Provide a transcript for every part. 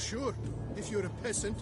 Sure, if you're a peasant.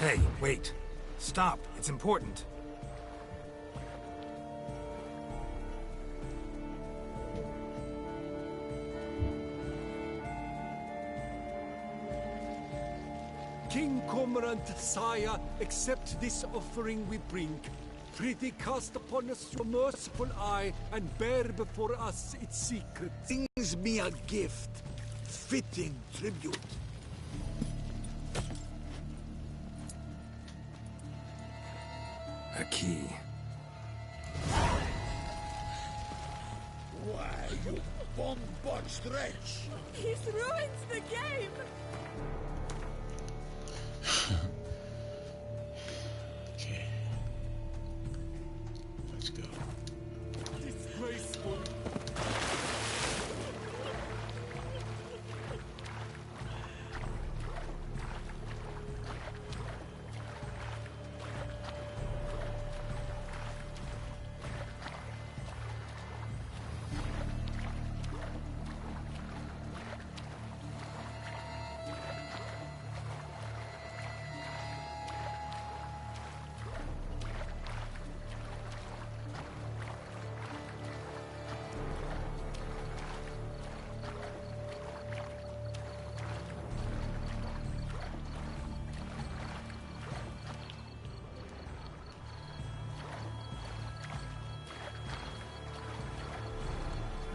Hey, wait. Stop. It's important. King Cormorant, sire, accept this offering we bring. Prithee cast upon us your merciful eye, and bear before us its secret. Brings me a gift, fitting tribute. A key. Why, you bomb-botched wretch! He's ruined the game! Okay. Let's go. Disgraceful.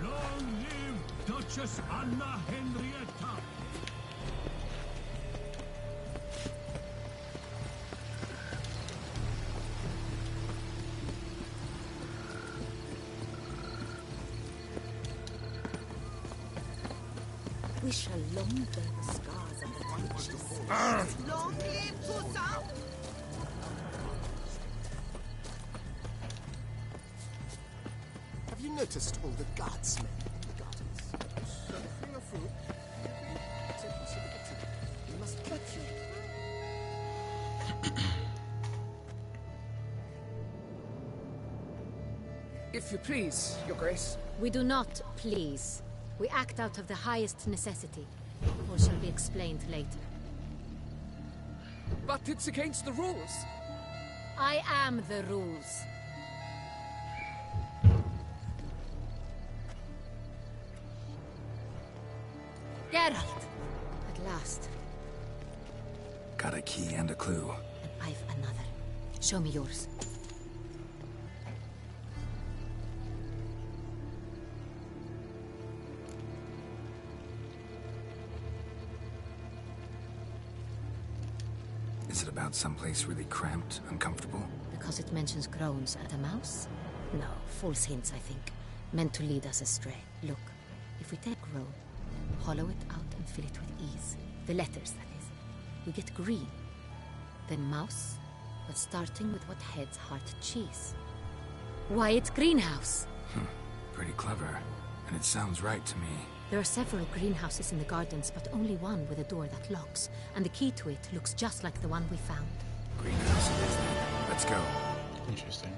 Long live Duchess Anna Henrietta! We shall long bear the scars of the Duchess. Long live Toussaint! Have you noticed all the guardsmen in the gardens? Feel of fruit. We must catch you. If you please, Your Grace. We do not please. We act out of the highest necessity. All shall be explained later. But it's against the rules. I am the rules. Geralt! At last. Got a key and a clue. And I've another. Show me yours. Is it about someplace really cramped, uncomfortable? Because it mentions crones and a mouse? No, false hints, I think. Meant to lead us astray. Look, if we take roe, hollow it out and fill it with ease. The letters, that is. You get green. Then mouse, but starting with what heads heart cheese. Why, it's greenhouse! Pretty clever. And it sounds right to me. There are several greenhouses in the gardens, but only one with a door that locks. And the key to it looks just like the one we found. Greenhouse it is then. Let's go. Interesting.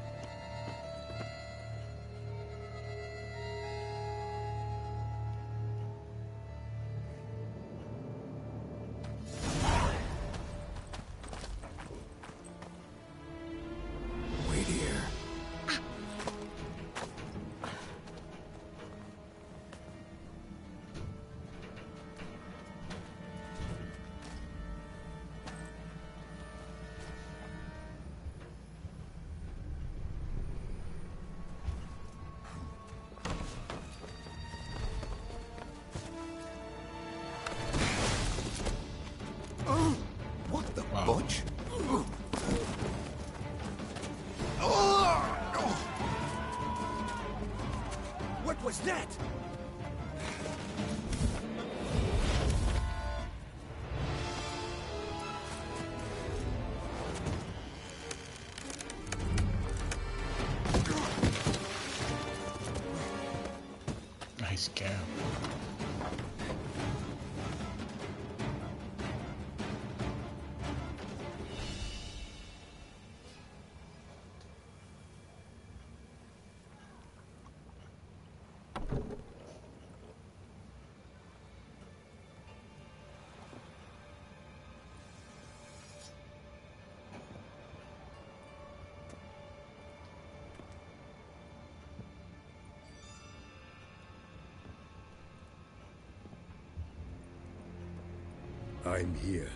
I'm here.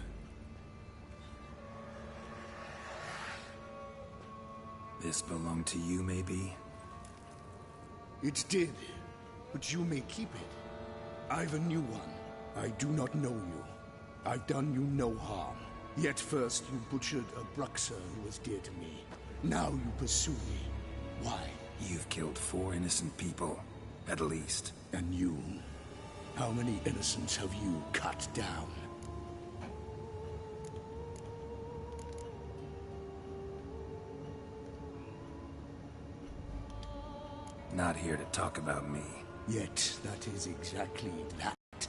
This belonged to you, maybe? It did, but you may keep it. I've a new one. I do not know you. I've done you no harm. Yet first you butchered a Bruxer who was dear to me. Now you pursue me. Why? You've killed 4 innocent people, at least. And you? How many innocents have you cut down? Not here to talk about me. Yet that is exactly that.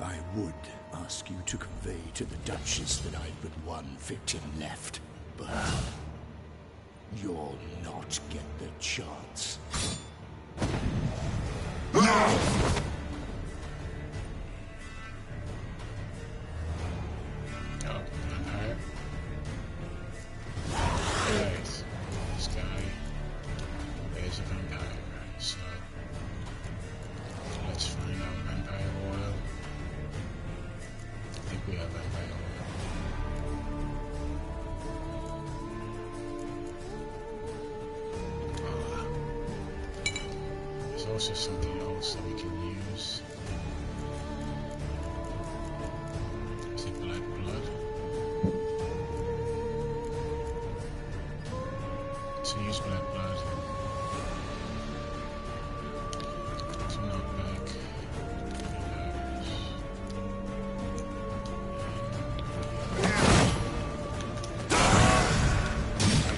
I would ask you to convey to the Duchess that I've but one victim left, but you'll not get the chance. Right. This guy is a vampire, so let's find out vampire oil. I think we have vampire oil. There's also something else that we can use. Is it black blood? To use black blood to knock back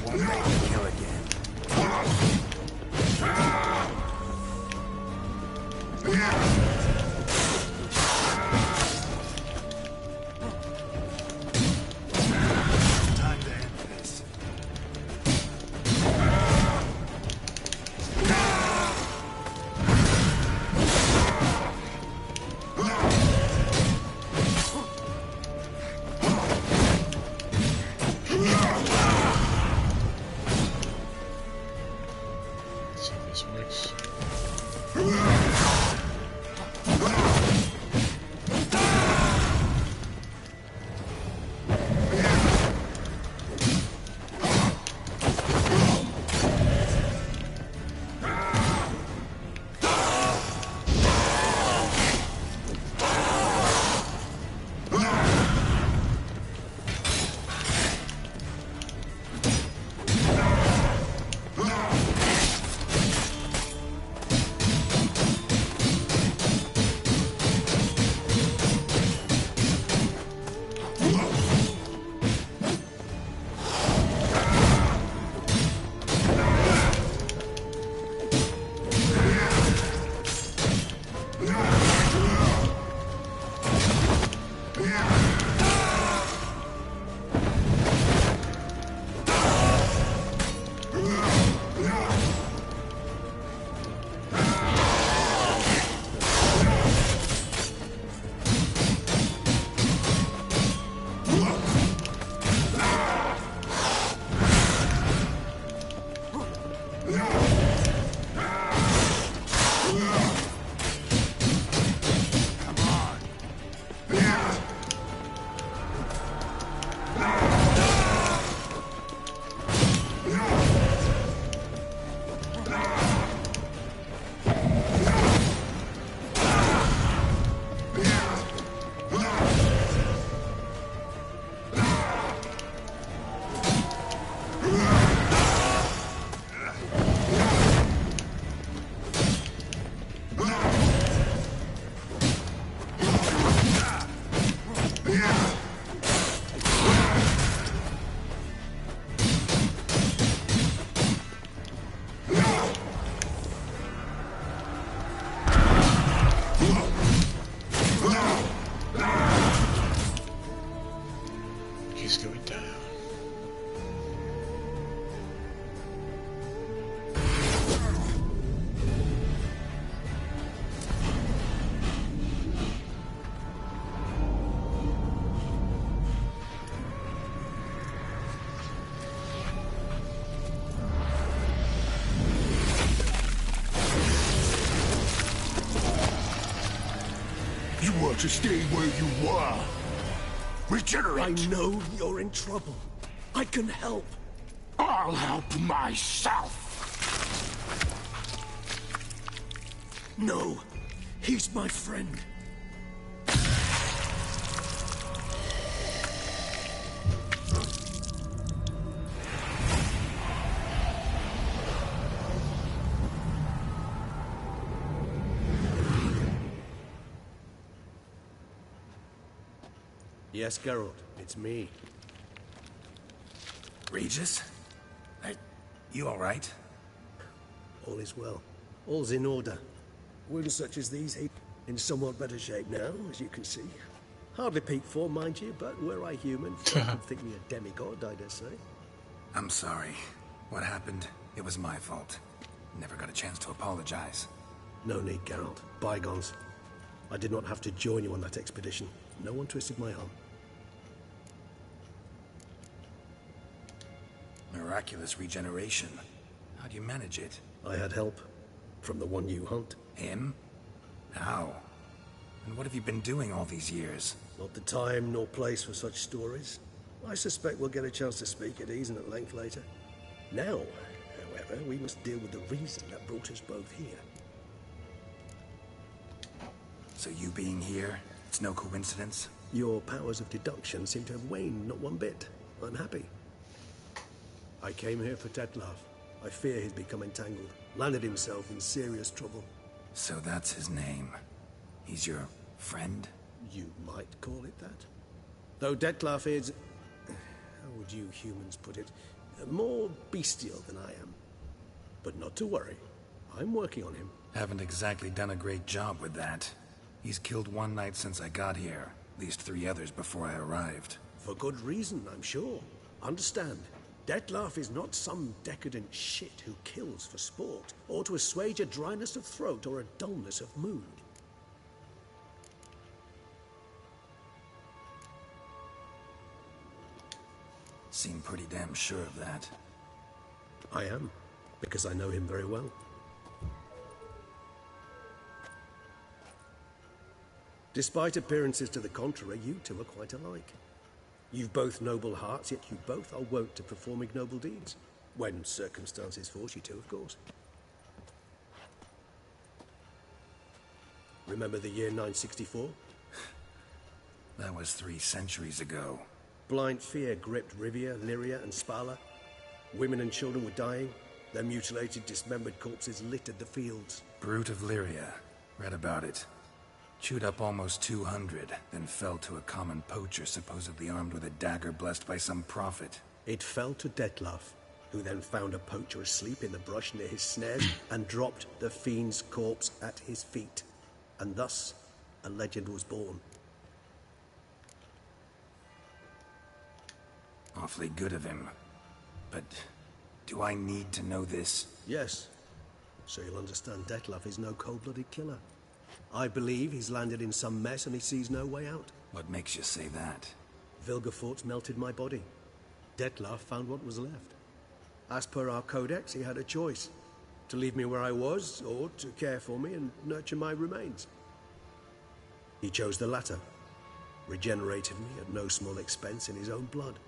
I won't make you kill again. Time to end this. Let's see if this works. He's going down. You want to stay where you are? Regenerate! I know you're in trouble. I can help. I'll help myself! No, he's my friend. Yes, Geralt, it's me. Regis? You alright? All is well. All's in order. Wounds such as these heap in somewhat better shape now, as you can see. Hardly peak form, mind you, but were I human, folk would think me a demigod, I dare say. I'm sorry. What happened, it was my fault. Never got a chance to apologize. No need, Geralt. Bygones. I did not have to join you on that expedition. No one twisted my arm. Miraculous regeneration. How'd you manage it? I had help. From the one you hunt. Him? How? And what have you been doing all these years? Not the time nor place for such stories. I suspect we'll get a chance to speak at ease and at length later. Now, however, we must deal with the reason that brought us both here. So you being here, it's no coincidence? Your powers of deduction seem to have waned not one bit. I'm happy. I came here for Detlef. I fear he's become entangled. Landed himself in serious trouble. So that's his name. He's your friend? You might call it that. Though Detlef is... how would you humans put it? More bestial than I am. But not to worry. I'm working on him. Haven't exactly done a great job with that. He's killed one knight since I got here. At least 3 others before I arrived. For good reason, I'm sure. Understand, Detlef is not some decadent shit who kills for sport, or to assuage a dryness of throat or a dullness of mood. Seem pretty damn sure of that. I am, because I know him very well. Despite appearances to the contrary, you two are quite alike. You've both noble hearts, yet you both are wont to perform ignoble deeds. When circumstances force you to, of course. Remember the year 964? That was 3 centuries ago. Blind fear gripped Rivia, Lyria, and Spala. Women and children were dying. Their mutilated, dismembered corpses littered the fields. Brute of Lyria. Read about it. Chewed up almost 200, then fell to a common poacher supposedly armed with a dagger blessed by some prophet. It fell to Detlef, who then found a poacher asleep in the brush near his snares and dropped the fiend's corpse at his feet. And thus, a legend was born. Awfully good of him. But do I need to know this? Yes. So you'll understand Detlef is no cold-blooded killer. I believe he's landed in some mess and he sees no way out. What makes you say that? Vilgefortz melted my body. Detlef found what was left. As per our codex, he had a choice. To leave me where I was, or to care for me and nurture my remains. He chose the latter. Regenerated me at no small expense in his own blood.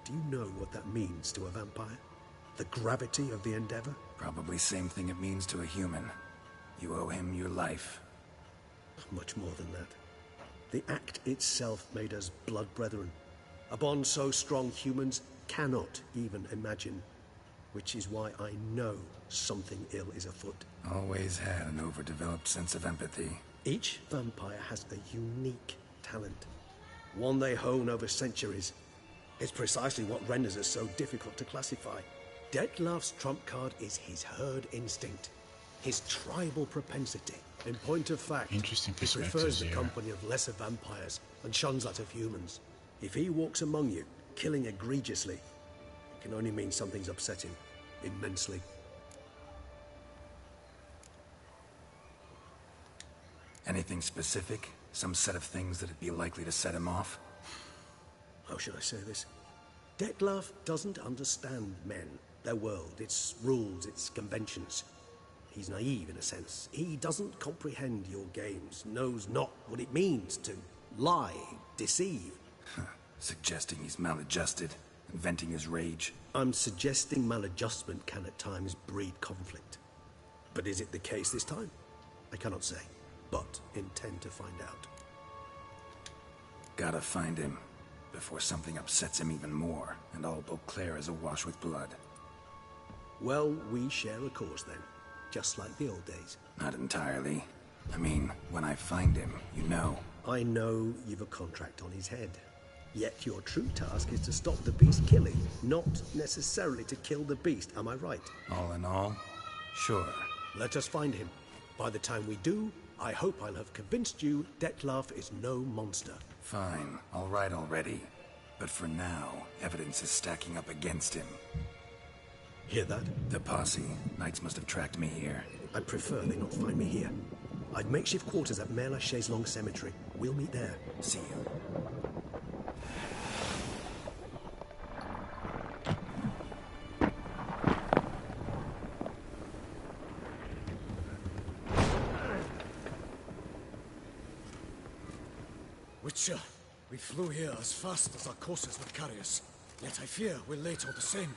Do you know what that means to a vampire? The gravity of the endeavor? Probably same thing it means to a human. You owe him your life. Much more than that. The act itself made us blood brethren. A bond so strong humans cannot even imagine. Which is why I know something ill is afoot. Always had an overdeveloped sense of empathy. Each vampire has a unique talent. One they hone over centuries. It's precisely what renders us so difficult to classify. Detlef's trump card is his herd instinct. His tribal propensity. In point of fact, Interesting he prefers perspectives the here. company of lesser vampires and shuns that of humans. If he walks among you, killing egregiously, it can only mean something's upset him immensely. Anything specific? Some set of things that'd be likely to set him off? How should I say this? Detlef doesn't understand men, their world, its rules, its conventions. He's naive in a sense. He doesn't comprehend your games, knows not what it means to lie, deceive. Suggesting he's maladjusted and venting his rage. I'm suggesting maladjustment can at times breed conflict. But is it the case this time? I cannot say, but intend to find out. Gotta find him before something upsets him even more, and all Beauclair is awash with blood. Well, we share a cause then, just like the old days. Not entirely. I mean, when I find him, you know. I know you've a contract on his head. Yet your true task is to stop the beast killing, not necessarily to kill the beast, am I right? All in all, sure. Let us find him. By the time we do, I hope I'll have convinced you Dettlaff is no monster. Fine, all right already. But for now, evidence is stacking up against him. Hear that? The posse. Knights must have tracked me here. I'd prefer they not find me here. I'd makeshift quarters at Mère Lachaise Long Cemetery. We'll meet there. See you. Witcher, we flew here as fast as our courses would carry us. Yet I fear we're late all the same.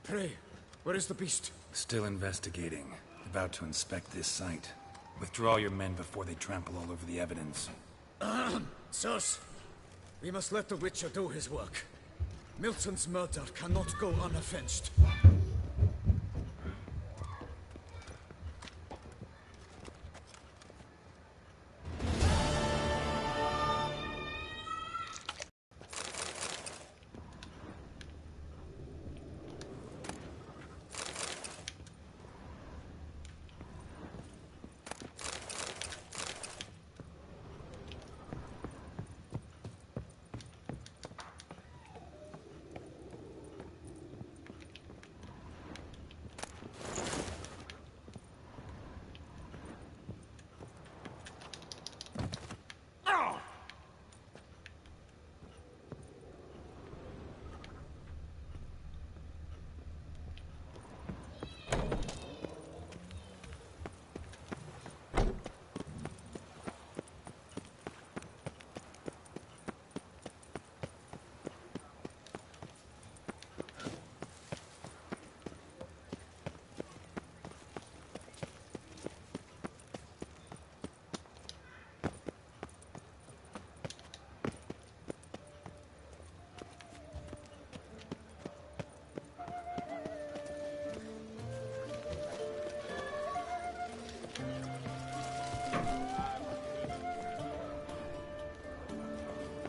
Pray, where is the beast? Still investigating. About to inspect this site. Withdraw your men before they trample all over the evidence. Sirs, we must let the Witcher do his work. Milton's murder cannot go unavenged.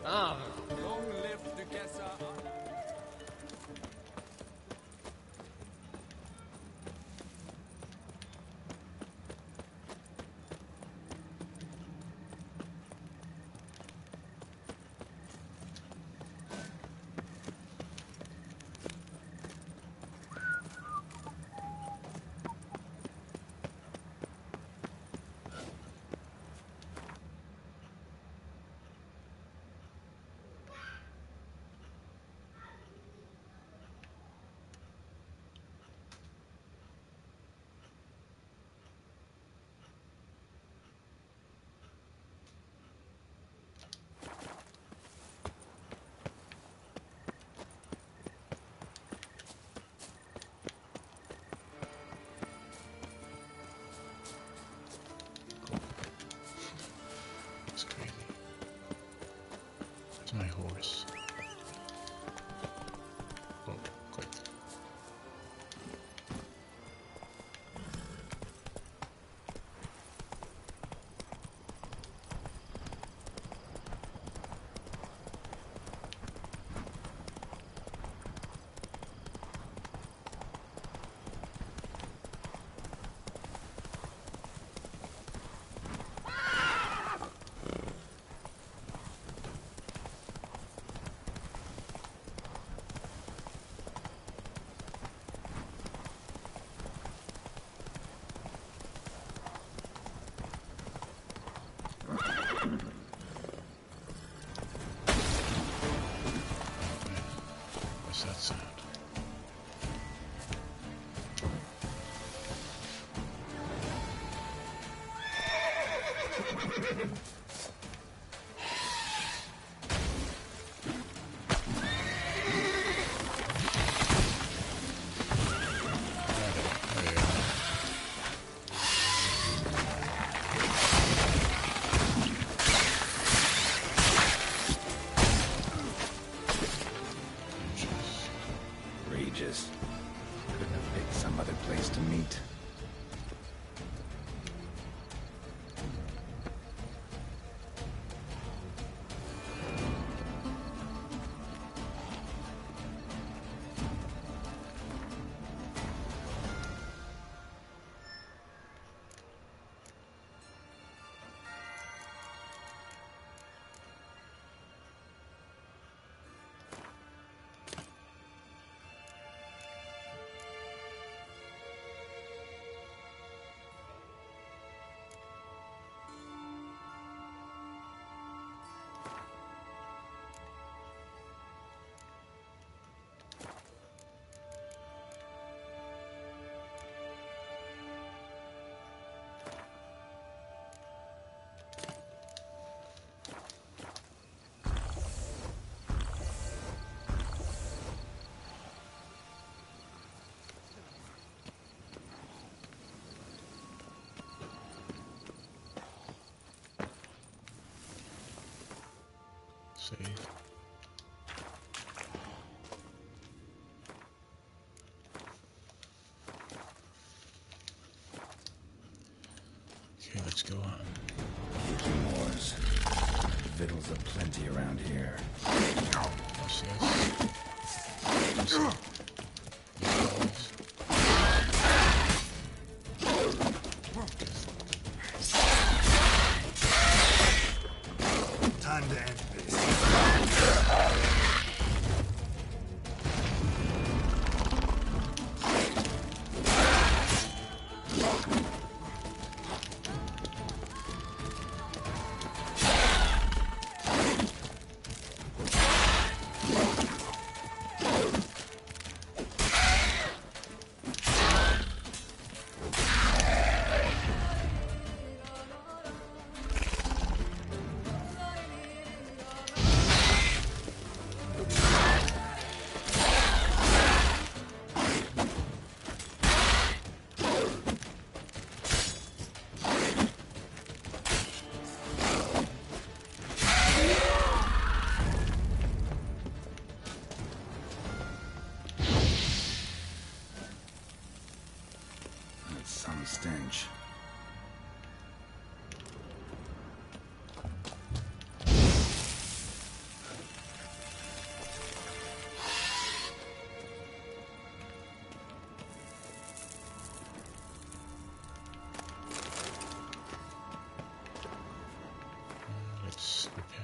Long live Duquesa. It's crazy. It's my horse. Oh, quick. What's that sound? Save. Okay, let's go on. Making wars. Victuals aplenty around here. What's this? Time to end this. Some stench. Let's repair.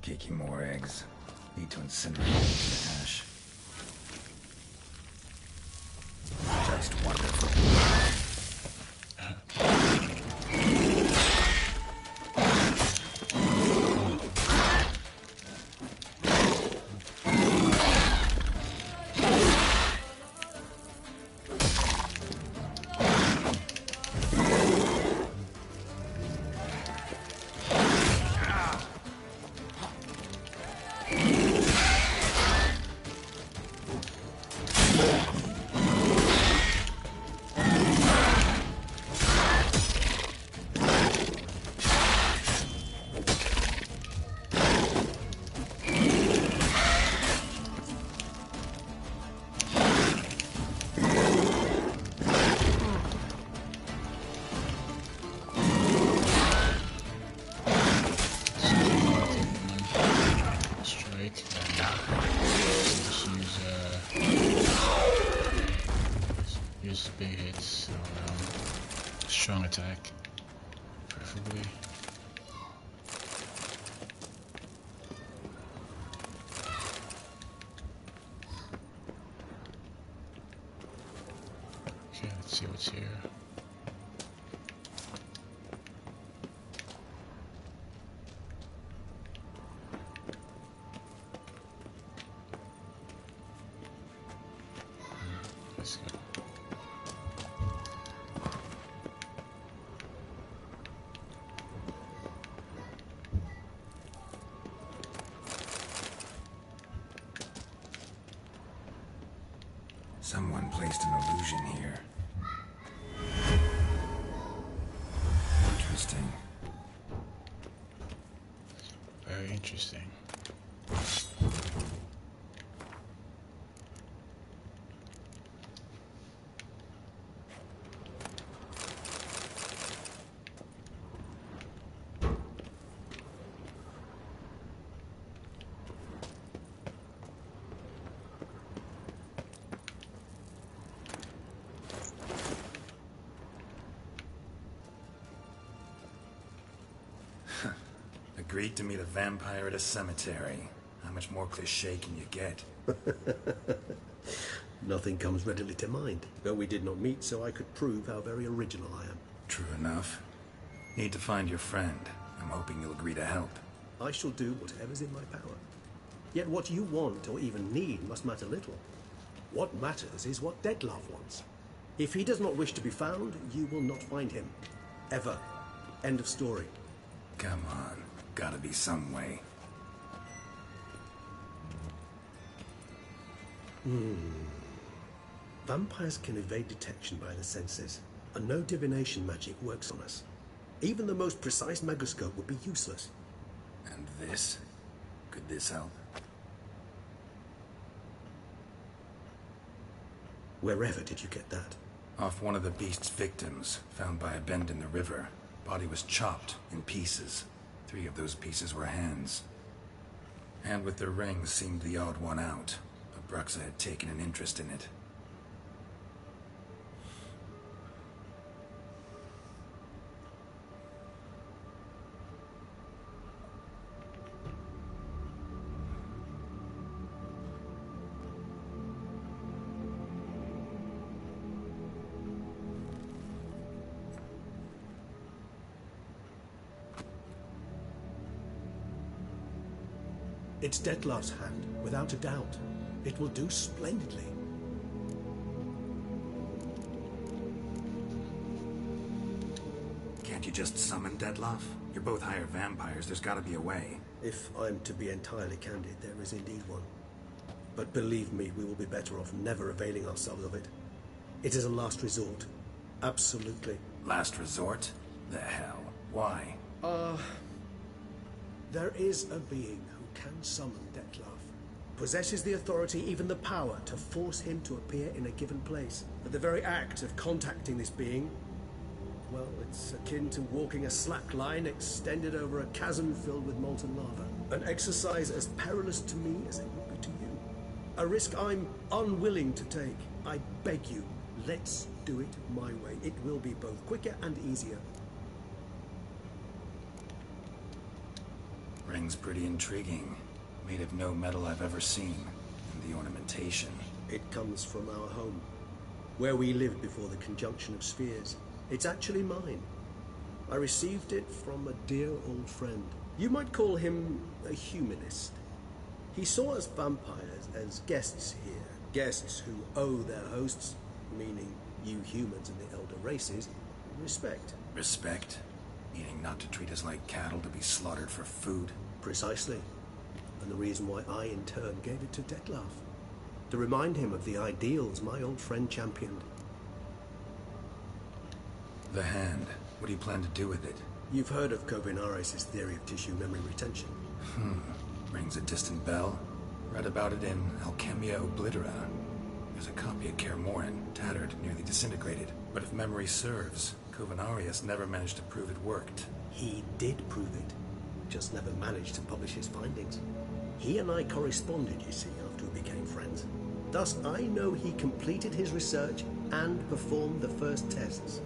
Caking more eggs. Need to incinerate the ash. Just wonderful. Use big hits, strong attack, preferably. Okay, let's see what's here. Let's go. Someone placed an illusion here. Interesting. Very interesting. Agreed to meet a vampire at a cemetery. How much more cliché can you get? Nothing comes readily to mind. Though we did not meet, so I could prove how very original I am. True enough. Need to find your friend. I'm hoping you'll agree to help. I shall do whatever's in my power. Yet what you want or even need must matter little. What matters is what Detlef wants. If he does not wish to be found, you will not find him. Ever. End of story. Come on. Gotta be some way. Vampires can evade detection by the senses, and no divination magic works on us. Even the most precise magoscope would be useless. And this? Could this help? Wherever did you get that? Off one of the beast's victims, found by a bend in the river. Body was chopped in pieces. 3 of those pieces were hands. And with the ring seemed the odd one out. Bruxa had taken an interest in it. It's Dettlar's hand, without a doubt. It will do splendidly. Can't you just summon Dettlar? You're both higher vampires. There's gotta be a way. If I'm to be entirely candid, there is indeed one. But believe me, we will be better off never availing ourselves of it. It is a last resort. Absolutely. Last resort? The hell? Why? There is a being who can summon Dettlar. Possesses the authority, even the power, to force him to appear in a given place. But the very act of contacting this being, well, it's akin to walking a slack line extended over a chasm filled with molten lava. An exercise as perilous to me as it would be to you. A risk I'm unwilling to take. I beg you, let's do it my way. It will be both quicker and easier. Ring's pretty intriguing. Made of no metal I've ever seen. And the ornamentation. It comes from our home, where we lived before the conjunction of spheres. It's actually mine. I received it from a dear old friend. You might call him a humanist. He saw us vampires as guests here. Guests who owe their hosts, meaning you humans and the elder races, respect. Respect? Meaning not to treat us like cattle to be slaughtered for food? Precisely. And the reason why I, in turn, gave it to Dettlar. To remind him of the ideals my old friend championed. The hand. What do you plan to do with it? You've heard of Kovinaris' theory of tissue memory retention. Rings a distant bell. Read about it in Alchemia Oblitera. There's a copy of Kaer Morhen, tattered, nearly disintegrated. But if memory serves, Kovinaris never managed to prove it worked. He did prove it, just never managed to publish his findings. He and I corresponded, you see, after we became friends. Thus, I know he completed his research and performed the first tests.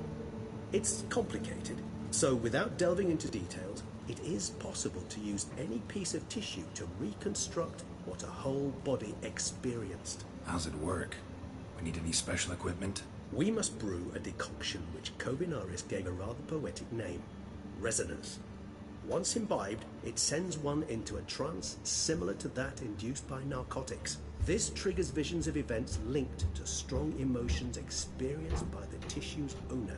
It's complicated, so without delving into details, it is possible to use any piece of tissue to reconstruct what a whole body experienced. How's it work? We need any special equipment? We must brew a decoction which Kovinaris gave a rather poetic name, resonance. Once imbibed, it sends one into a trance similar to that induced by narcotics. This triggers visions of events linked to strong emotions experienced by the tissue's owner.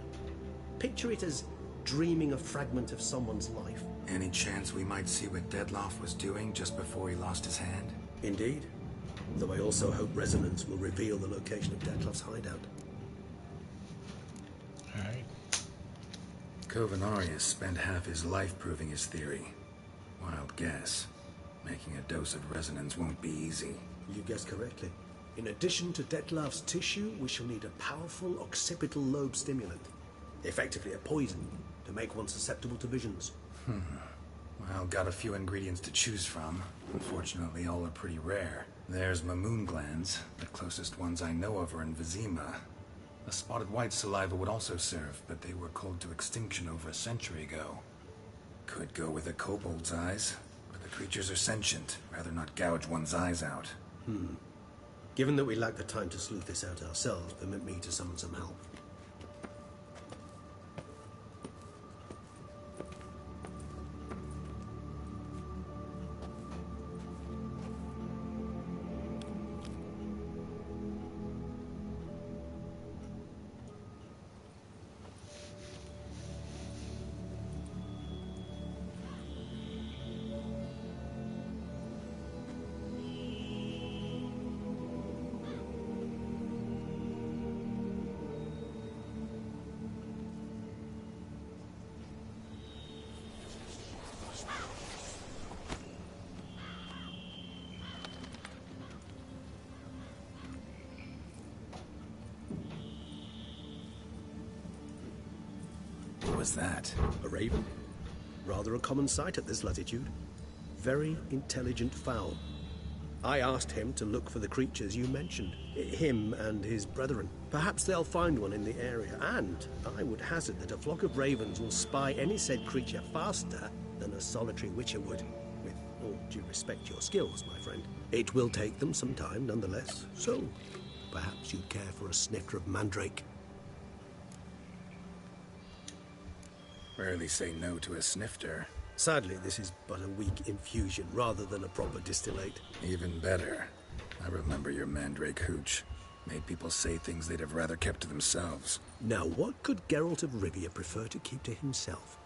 Picture it as dreaming a fragment of someone's life. Any chance we might see what Dettlar was doing just before he lost his hand? Indeed. Though I also hope resonance will reveal the location of Dettlar's hideout. Alright. Kovinaris spent half his life proving his theory. Wild guess. Making a dose of resonance won't be easy. You guessed correctly. In addition to Dettlar's tissue, we shall need a powerful occipital lobe stimulant. Effectively a poison, to make one susceptible to visions. Well, got a few ingredients to choose from. Unfortunately, all are pretty rare. There's Mamoon glands. The closest ones I know of are in Vizima. A spotted white saliva would also serve, but they were cold to extinction over a century ago. Could go with a kobold's eyes, but the creatures are sentient. Rather not gouge one's eyes out. Given that we lack the time to sleuth this out ourselves, permit me to summon some help. was that? A raven. Rather a common sight at this latitude. Very intelligent fowl. I asked him to look for the creatures you mentioned. Him and his brethren. Perhaps they'll find one in the area, and I would hazard that a flock of ravens will spy any said creature faster than a solitary witcher would. With all due respect to your skills, my friend. It will take them some time, nonetheless. So, perhaps you'd care for a snifter of mandrake. Rarely say no to a snifter. Sadly, this is but a weak infusion rather than a proper distillate. Even better. I remember your mandrake hooch. Made people say things they'd have rather kept to themselves. Now, what could Geralt of Rivia prefer to keep to himself?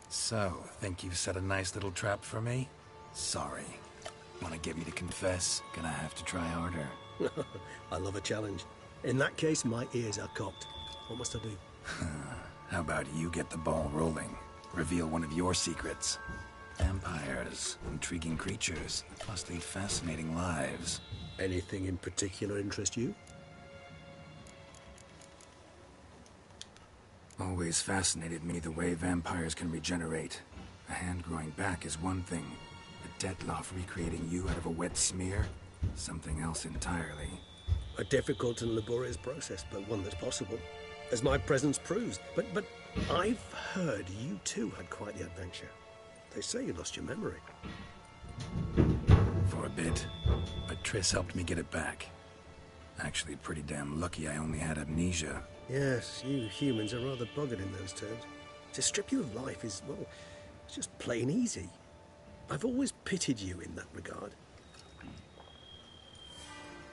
So, think you've set a nice little trap for me? Sorry. Want to get me to confess? Gonna have to try harder. I love a challenge. In that case, my ears are cocked. What must I do? How about you get the ball rolling? Reveal one of your secrets. Vampires, intriguing creatures, must lead fascinating lives. Anything in particular interest you? Always fascinated me the way vampires can regenerate. A hand growing back is one thing. A Detloff recreating you out of a wet smear? Something else entirely. A difficult and laborious process, but one that's possible. As my presence proves. But I've heard you too had quite the adventure. They say you lost your memory. For a bit. But Triss helped me get it back. Actually pretty damn lucky I only had amnesia. Yes, you humans are rather buggered in those terms. To strip you of life is, well, it's just plain easy. I've always pitied you in that regard.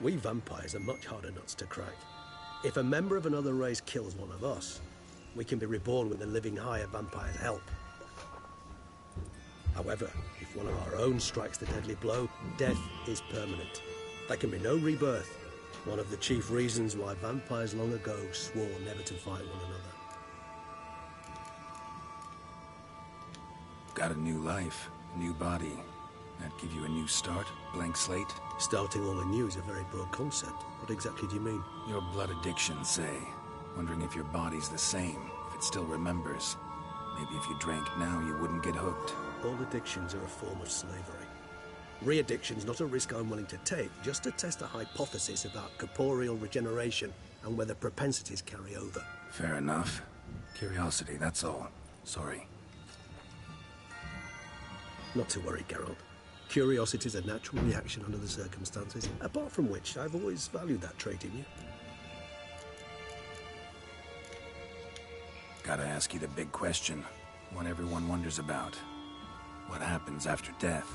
We vampires are much harder nuts to crack. If a member of another race kills one of us, we can be reborn with the living higher vampire's help. However, if one of our own strikes the deadly blow, death is permanent. There can be no rebirth. One of the chief reasons why vampires long ago swore never to fight one another. Got a new life, new body. That give you a new start? Blank slate? Starting all anew is a very broad concept. What exactly do you mean? Your blood addiction, say. Wondering if your body's the same, if it still remembers. Maybe if you drank now, you wouldn't get hooked. All addictions are a form of slavery. Re-addiction's not a risk I'm willing to take, just to test a hypothesis about corporeal regeneration and whether propensities carry over. Fair enough. Curiosity, that's all. Sorry. Not to worry, Geralt. Curiosity is a natural reaction under the circumstances, apart from which I've always valued that trait in you. Gotta ask you the big question. One everyone wonders about. What happens after death?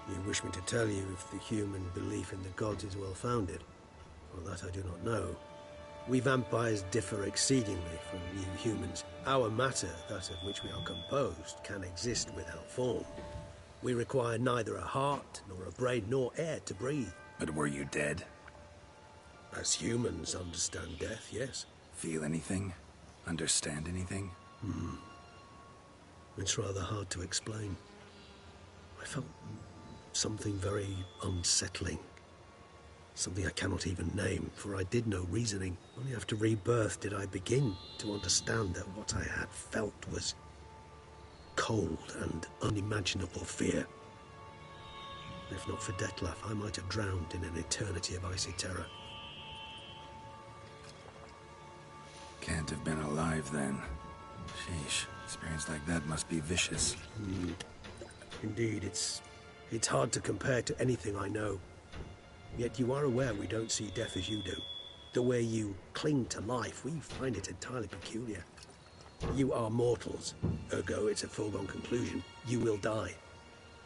You wish me to tell you if the human belief in the gods is well-founded? Well, that I do not know. We vampires differ exceedingly from you humans. Our matter, that of which we are composed, can exist without form. We require neither a heart, nor a brain, nor air to breathe. But were you dead? As humans understand death, yes. Feel anything? Understand anything? It's rather hard to explain. I felt something very unsettling. Something I cannot even name, for I did no reasoning. Only after rebirth did I begin to understand that what I had felt was cold and unimaginable fear. If not for Detlaff, I might have drowned in an eternity of icy terror. Can't have been alive then. Sheesh, experience like that must be vicious. Indeed, it's hard to compare to anything I know. Yet you are aware we don't see death as you do. The way you cling to life, we find it entirely peculiar. You are mortals, ergo it's a foregone conclusion. You will die.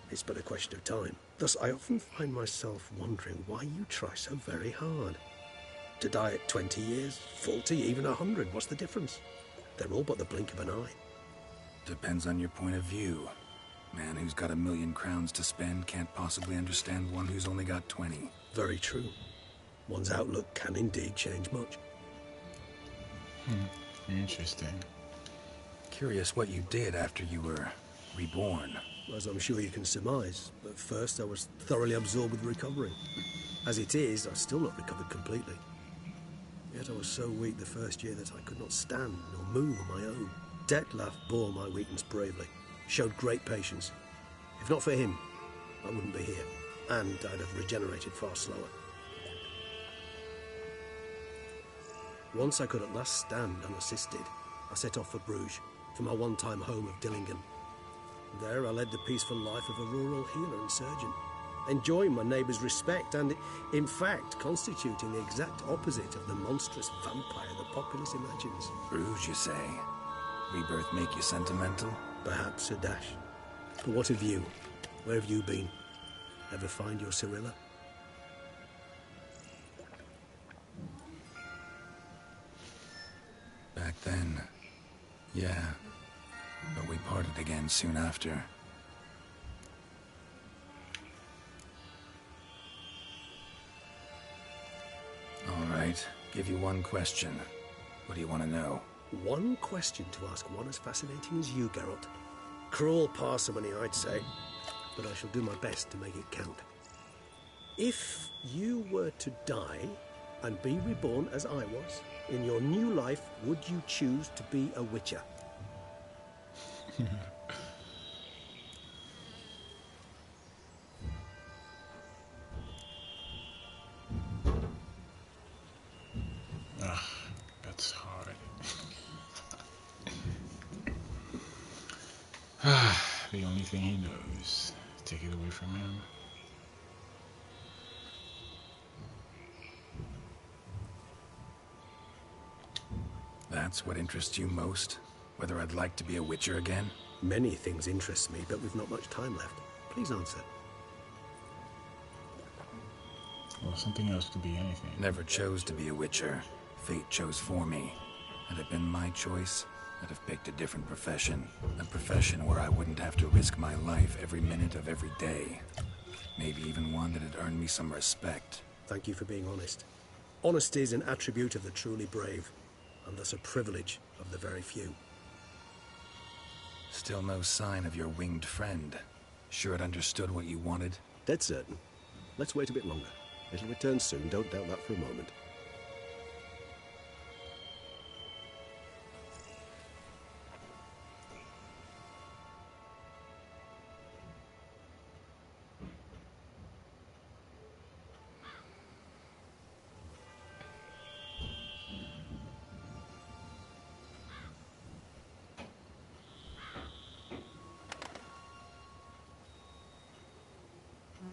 It's but a question of time. Thus, I often find myself wondering why you try so very hard. To die at 20 years, 40, even 100, what's the difference? They're all but the blink of an eye. Depends on your point of view. Man who's got 1,000,000 crowns to spend can't possibly understand one who's only got 20. Very true. One's outlook can indeed change much. Interesting. Curious what you did after you were reborn. As I'm sure you can surmise, at first I was thoroughly absorbed with recovering. As it is, I've still not recovered completely. Yet I was so weak the first year that I could not stand nor move on my own. Detlef bore my weakness bravely, showed great patience. If not for him, I wouldn't be here, and I'd have regenerated far slower. Once I could at last stand unassisted, I set off for Bruges, for my one-time home of Dillingen. There I led the peaceful life of a rural healer and surgeon, enjoying my neighbours' respect and, in fact, constituting the exact opposite of the monstrous vampire the populace imagines. Bruges, you say? Rebirth make you sentimental? Perhaps a dash. But what of you? Where have you been? Ever find your Cyrilla? Back then, yeah. But we parted again soon after. All right, give you one question. What do you want to know? One question to ask one as fascinating as you, Geralt. Cruel parsimony, I'd say. But I shall do my best to make it count. If you were to die and be reborn as I was, in your new life, would you choose to be a Witcher? That's hard. The only thing he knows. Take it away from him. That's what interests you most? Whether I'd like to be a Witcher again? Many things interest me, but we've not much time left. Please answer. Well, something else could be anything. Never chose to be a Witcher. Fate chose for me. Had it been my choice, I'd have picked a different profession. A profession where I wouldn't have to risk my life every minute of every day. Maybe even one that had earned me some respect. Thank you for being honest. Honesty is an attribute of the truly brave, and thus a privilege of the very few. Still no sign of your winged friend. Sure it understood what you wanted? Dead certain. Let's wait a bit longer. It'll return soon, don't doubt that for a moment.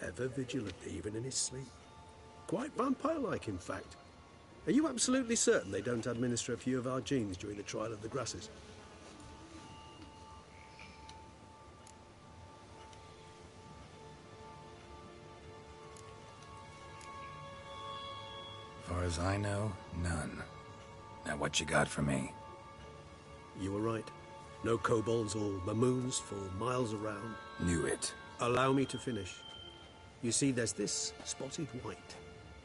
Ever vigilant, even in his sleep. Quite vampire-like, in fact. Are you absolutely certain they don't administer a few of our genes during the trial of the grasses? Far as I know, none. Now what you got for me? You were right. No kobolds or mamoons for miles around. Knew it. Allow me to finish. You see, there's this spotted white.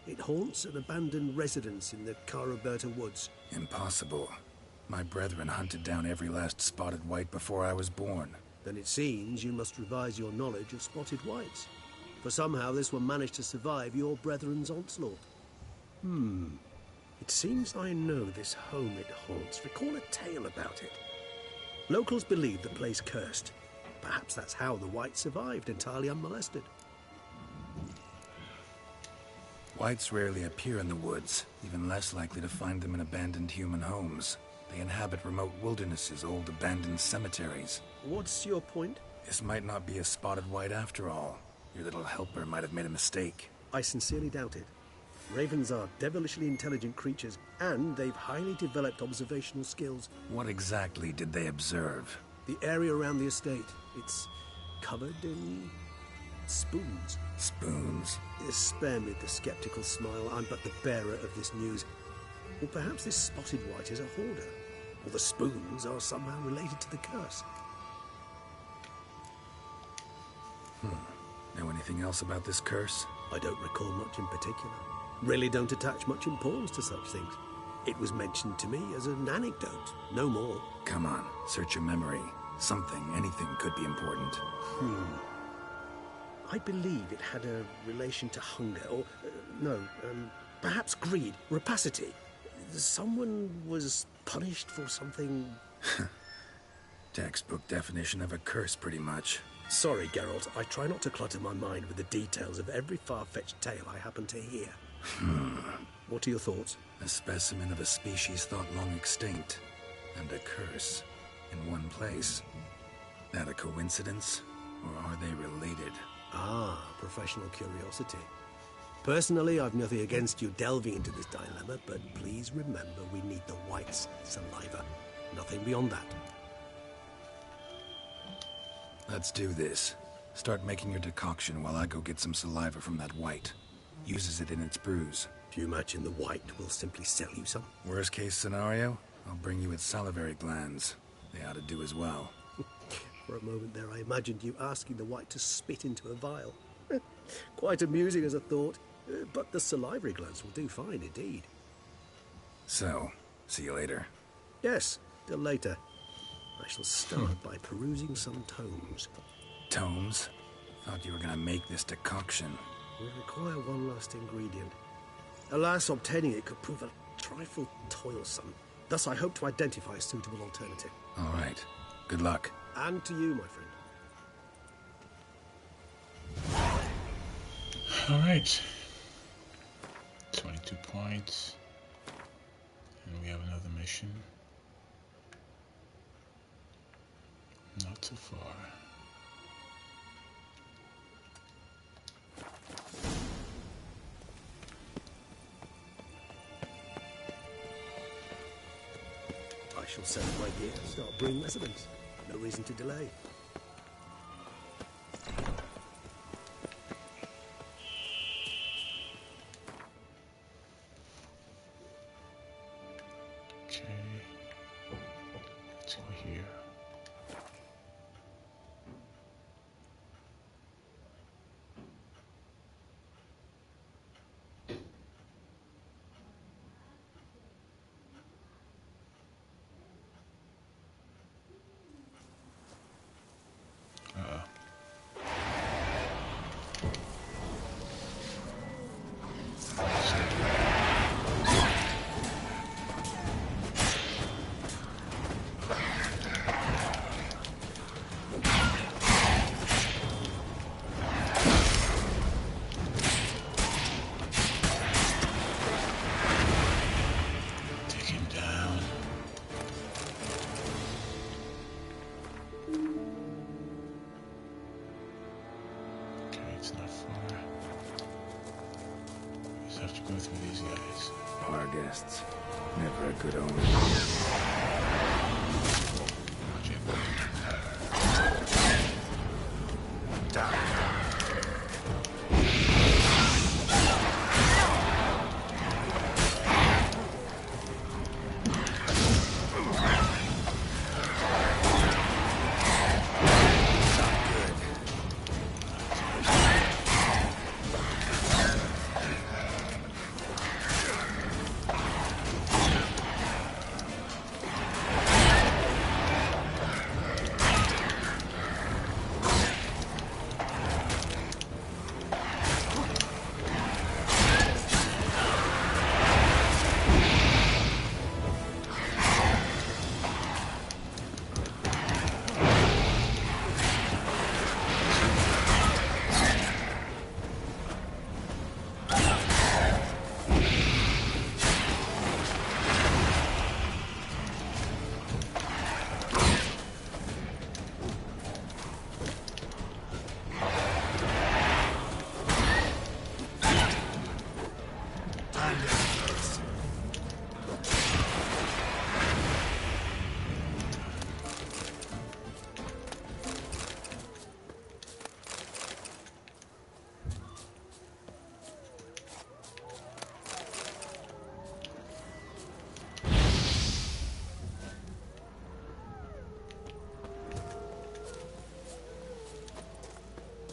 It haunts an abandoned residence in the Caraberta woods. Impossible. My brethren hunted down every last spotted white before I was born. Then it seems you must revise your knowledge of spotted whites. For somehow this one managed to survive your brethren's onslaught. It seems I know this home it haunts. Recall a tale about it. Locals believe the place cursed. Perhaps that's how the whites survived entirely unmolested. Whites rarely appear in the woods, even less likely to find them in abandoned human homes. They inhabit remote wildernesses, old abandoned cemeteries. What's your point? This might not be a spotted white after all. Your little helper might have made a mistake. I sincerely doubt it. Ravens are devilishly intelligent creatures, and they've highly developed observational skills. What exactly did they observe? The area around the estate. It's covered in spoons. Spoons? Spare me the skeptical smile. I'm but the bearer of this news. Or perhaps this spotted white is a hoarder. Or the spoons are somehow related to the curse. Know anything else about this curse? I don't recall much in particular. Really don't attach much importance to such things. It was mentioned to me as an anecdote, no more. Come on, search your memory. Something, anything could be important. I believe it had a relation to hunger, or, perhaps greed, rapacity. Someone was punished for something... Textbook definition of a curse, pretty much. Sorry, Geralt. I try not to clutter my mind with the details of every far-fetched tale I happen to hear. What are your thoughts? A specimen of a species thought long extinct, and a curse in one place. That a coincidence, or are they related? Ah, professional curiosity. Personally, I've nothing against you delving into this dilemma, but please remember we need the white's saliva. Nothing beyond that. Let's do this. Start making your decoction while I go get some saliva from that white. Uses it in its brews. If you imagine the white, we'll simply sell you some. Worst case scenario, I'll bring you its salivary glands. They ought to do as well. For a moment there, I imagined you asking the white to spit into a vial. Quite amusing as a thought, but the salivary glands will do fine indeed. So, see you later. Yes, till later. I shall start by perusing some tomes. Tomes? Thought you were gonna make this decoction. We require one last ingredient. Alas, obtaining it could prove a trifle toilsome. Thus, I hope to identify a suitable alternative. All right. Good luck. And to you, my friend. All right. 22 points. And we have another mission. Not too far. I shall set up my gear, start brewing residents. No reason to delay. Okay. Let's go here. It's not far. Just have to go through these guys. Our guests. Never a good omen. Down.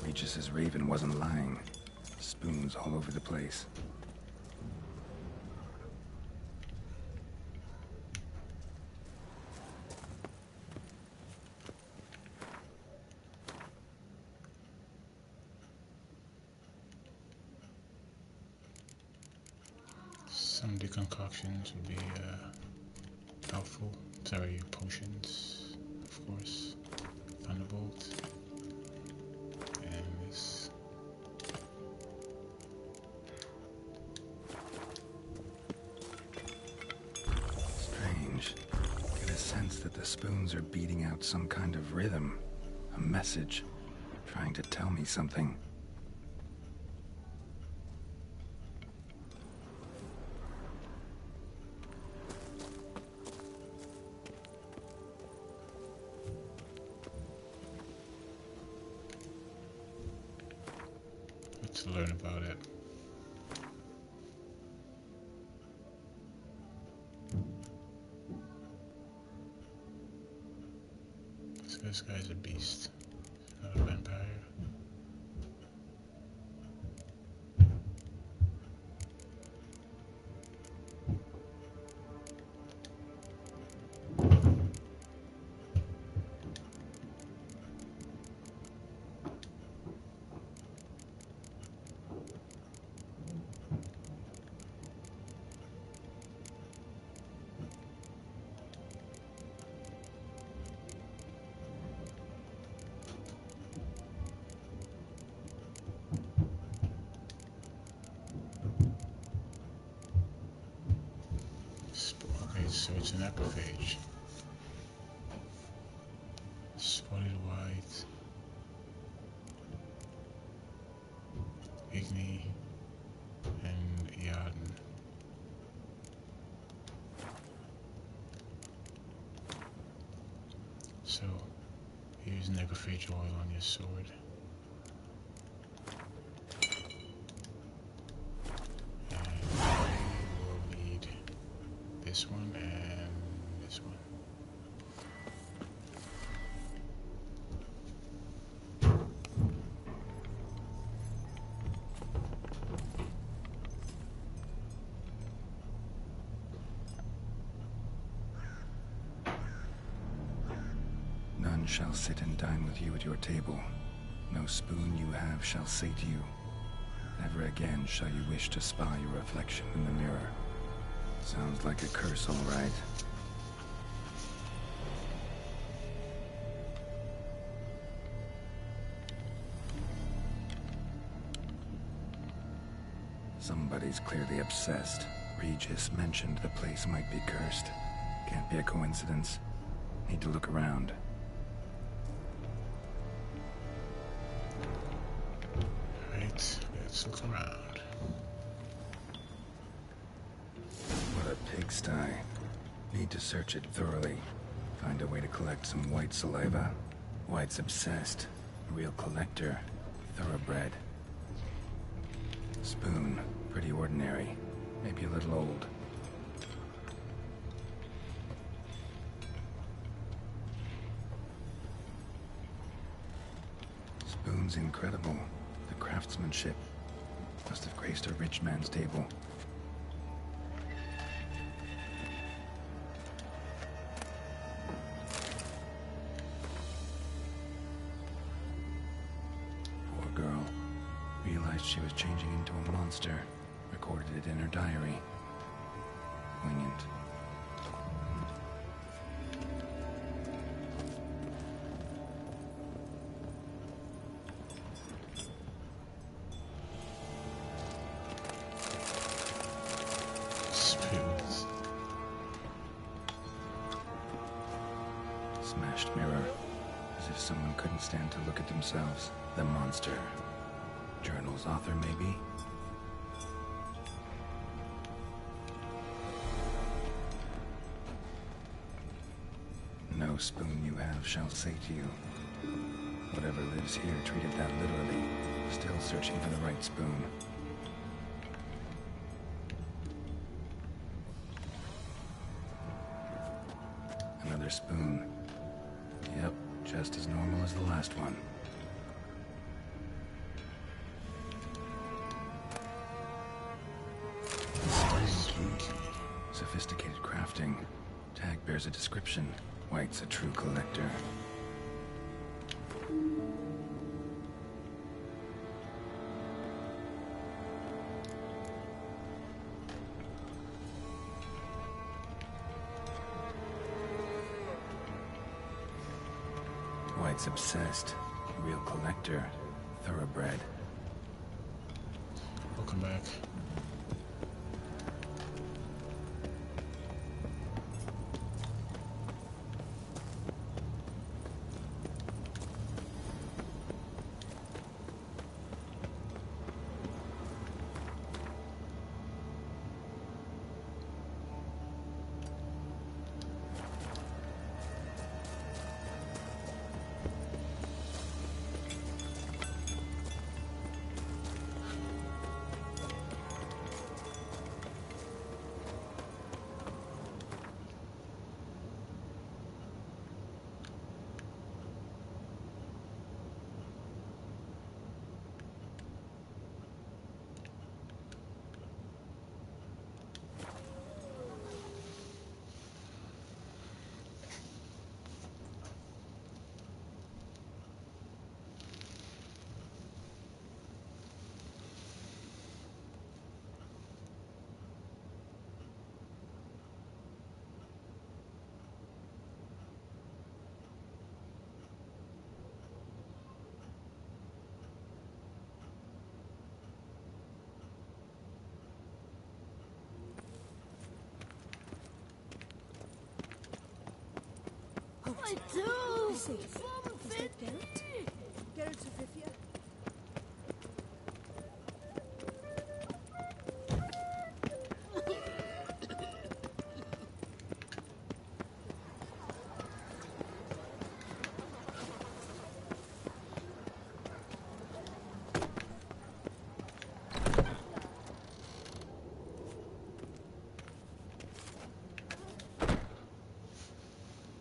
Regis' raven wasn't lying. Spoons all over the place. Some of the concoctions would be helpful. Sorry, potions, of course. Thunderbolt. And this. Strange. Get a sense that the spoons are beating out some kind of rhythm. A message. Trying to tell me something. To learn about it. So this guy's a beast, not a vampire. Okay, so it's an acrophage. Spotted white. Igni. And Yarden. So, use necrophage oil on your sword. This one and this one. None shall sit and dine with you at your table. No spoon you have shall sate you. Never again shall you wish to spy your reflection in the mirror. Sounds like a curse, all right. Somebody's clearly obsessed. Regis mentioned the place might be cursed. Can't be a coincidence. Need to look around. Alright, let's look around. What a pigsty. Need to search it thoroughly. Find a way to collect some white saliva. White's obsessed. A real collector. Thoroughbred. Spoon. Pretty ordinary. Maybe a little old. Spoon's incredible. The craftsmanship. Must have graced a rich man's table. Poor girl. Realized she was changing into a monster. Recorded it in her diary. Poignant. Spoons. Smashed mirror. As if someone couldn't stand to look at themselves. The monster. Journal's author, maybe? No spoon you have shall sate you. Whatever lives here treated that literally. Still searching for the right spoon. Another spoon. Yep, just as normal as the last one. Sophisticated crafting. Tag bears a description. White's a true collector. White's obsessed. Real collector. Thoroughbred. Welcome back. I do! Is that Geralt? Geralt of Rivia?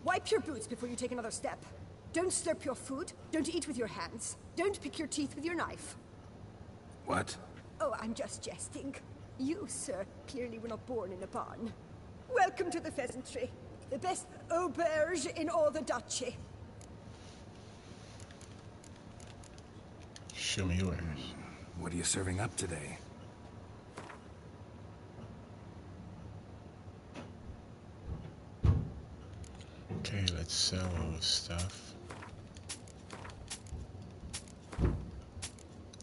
Wipe your boots before you take another step. Don't slurp your food. Don't eat with your hands. Don't pick your teeth with your knife. What? Oh, I'm just jesting. You, sir, clearly were not born in a barn. Welcome to the pheasantry. The best auberge in all the duchy. Show me yours. What are you serving up today? Okay, let's sell all the stuff.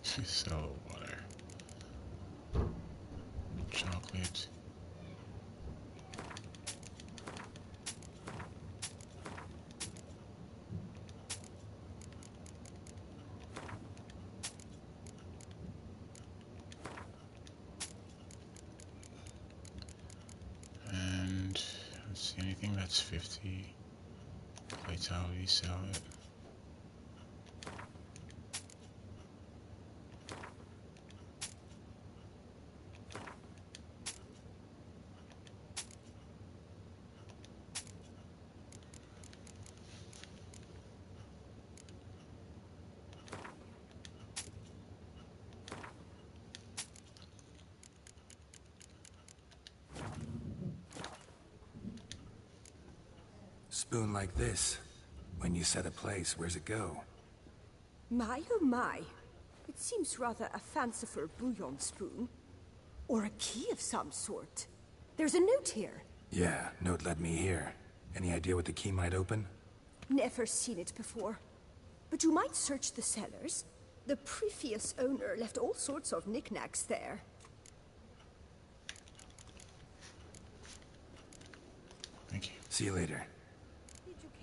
Sell water. Chocolate. And let's see, anything that's 50. Vitality, sell it. Spoon like this. When you set a place, where's it go? My, oh my. It seems rather a fanciful bouillon spoon. Or a key of some sort. There's a note here. Yeah, note led me here. Any idea what the key might open? Never seen it before. But you might search the cellars. The previous owner left all sorts of knickknacks there. Thank you. See you later.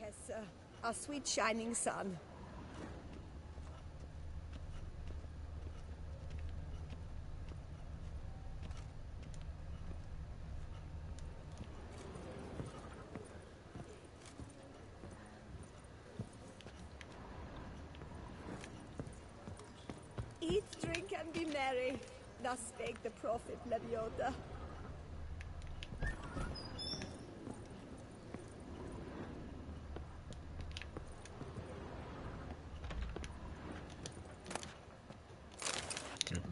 Duchessa, our sweet shining sun. Eat, drink, and be merry. Thus spake the prophet Leviota. Good.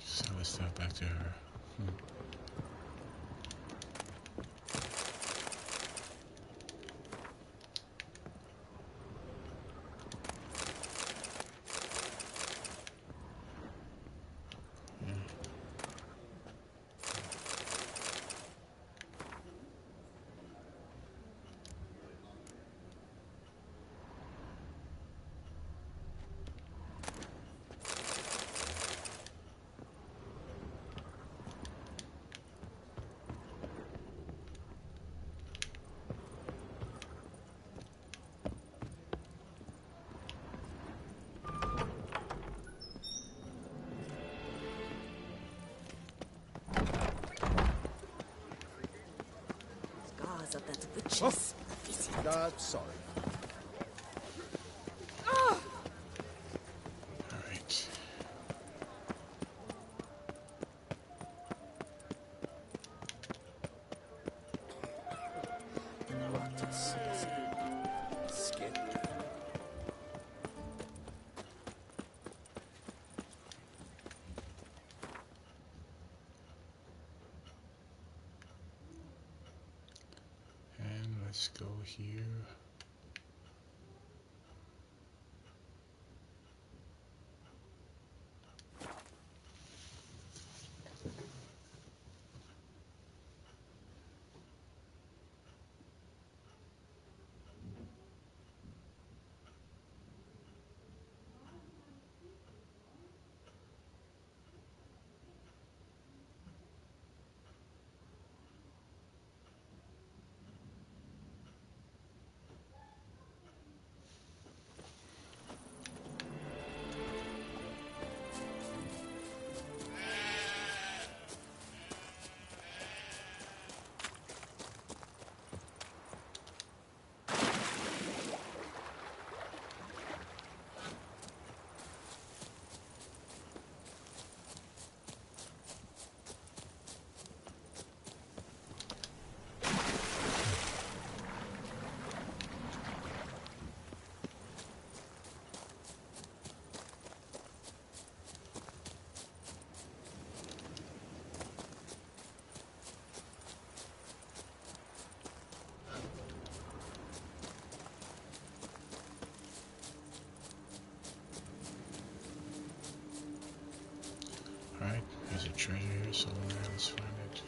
Sell this stuff back to her. that witches. Sorry. Alright. What a skin. And let's go here. Alright, there's a treasure here somewhere. Let's find it.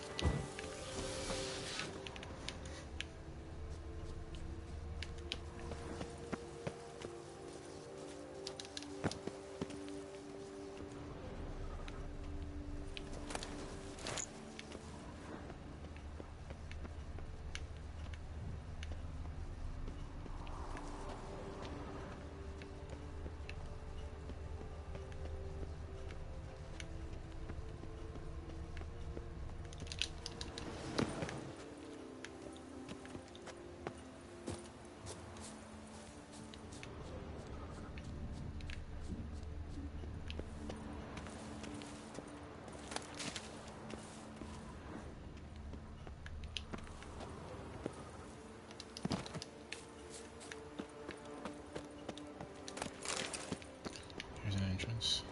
Here's an entrance.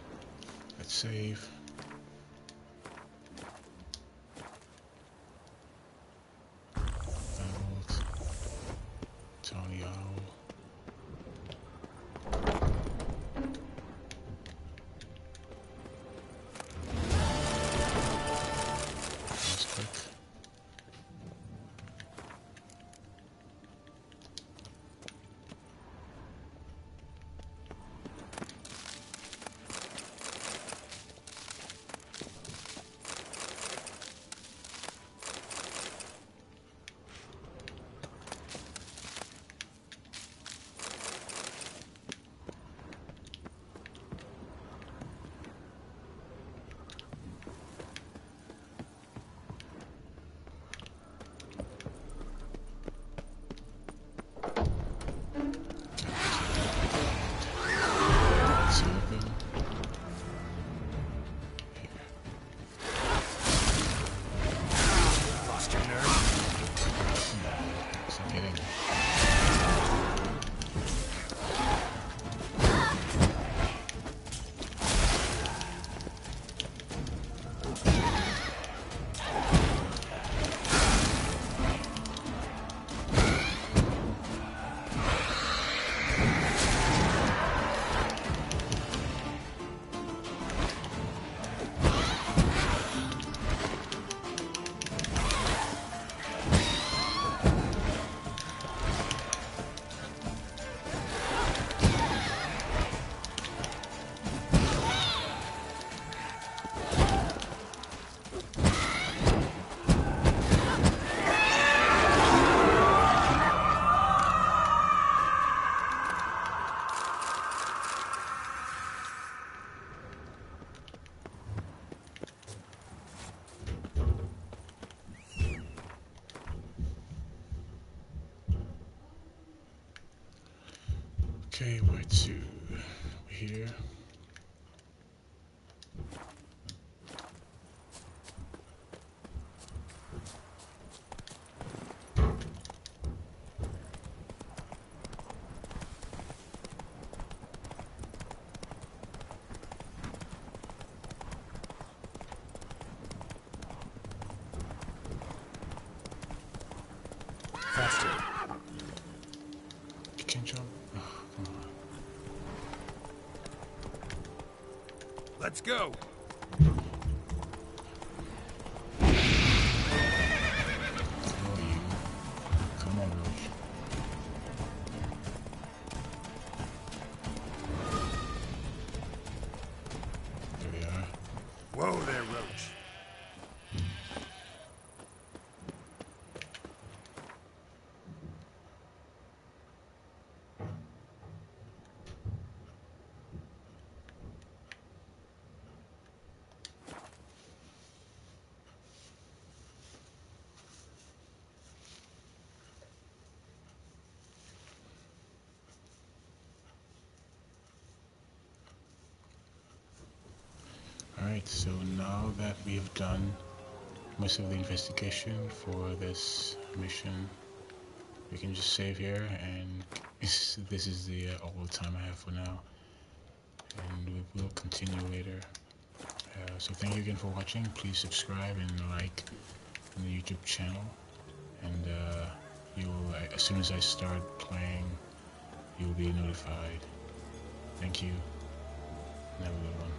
Let's save. Emerald. Tony Owl. Let's click. Okay, where to? Here. Faster. You can't jump. Oh, come on. Let's go. Oh, you. Come on, Roach. There we are. Whoa there, Roach. Alright, so now that we've done most of the investigation for this mission, we can just save here, and this is the all the time I have for now, and we will continue later. So thank you again for watching. Please subscribe and like on the YouTube channel, and you'll, as soon as I start playing, you'll be notified. Thank you, and have a good one.